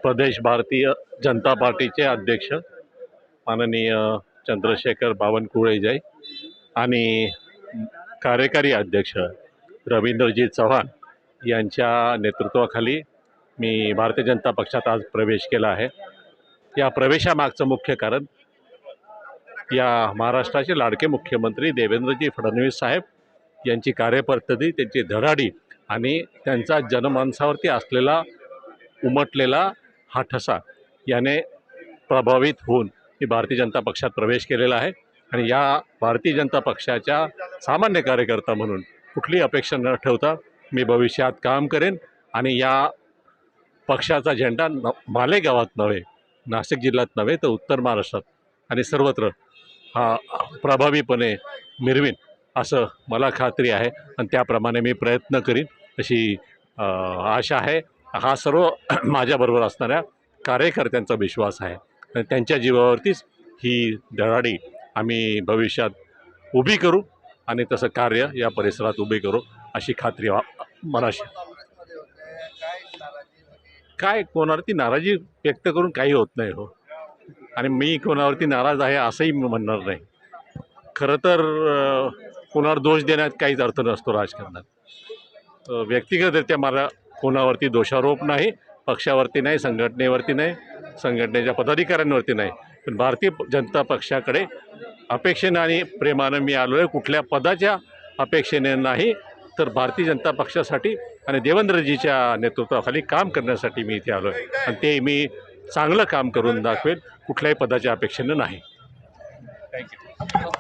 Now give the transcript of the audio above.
प्रदेश भारतीय जनता पार्टीचे अध्यक्ष माननीय चंद्रशेखर बावनकुळेजी आणि कार्यकारी अध्यक्ष रवींद्रजी चव्हाण यांच्या नेतृत्वाखाली मी भारतीय जनता पक्षात आज प्रवेश केला आहे। या प्रवेशामागचं मुख्य कारण या महाराष्ट्राचे लाडके मुख्यमंत्री देवेंद्रजी फडणवीस साहेब यांची कार्यपद्धती, त्यांची धडाडी आणि त्यांचा जनमानसावरती असलेला उमटलेला हा ठसा याने प्रभावित होऊन मी भारतीय जनता पक्षात प्रवेश केलेला आहे। आणि या भारतीय जनता पक्षाच्या सामान्य कार्यकर्ता म्हणून कुठलीही अपेक्षा न ठेवता मी भविष्यात काम करेन आणि या पक्षाचा झेंडा मालेगावात नव्हे, नाशिक जिल्ह्यात नव्हे तर उत्तर महाराष्ट्रात आणि सर्वत्र हा प्रभावीपणे मिरवीन असं मला खात्री आहे आणि त्याप्रमाणे मी प्रयत्न करीन अशी आशा आहे। हा सर्व माझ्याबरोबर असणाऱ्या कार्यकर्त्यांचा विश्वास आहे आणि त्यांच्या जीवावरतीच ही धडाडी आम्ही भविष्यात उभी करू आणि तसं कार्य या परिसरात उभी करू अशी खात्री मनाशी। काय कोणावरती नाराजी व्यक्त करून काही होत नाही हो, आणि मी कोणावरती नाराज आहे असंही म्हणणार नाही। खरं तर कोणावर दोष देण्यात काहीच अर्थ नसतो राजकारणात। व्यक्तिगतरित्या मला कोणावरती दोषारोप नाही, पक्षावरती नाही, संघटनेवरती नाही, संघटनेच्या पदाधिकाऱ्यांवरती नाही, पण भारतीय जनता पक्षाकडे अपेक्षेने आणि प्रेमानं मी आलो आहे। कुठल्या पदाच्या अपेक्षेने नाही, तर भारतीय जनता पक्षासाठी आणि देवेंद्रजीच्या नेतृत्वाखाली काम करण्यासाठी मी इथे आलो आहे आणि ते मी चांगलं काम करून दाखवेल, कुठल्याही पदाच्या अपेक्षेने नाही। थँक्यू।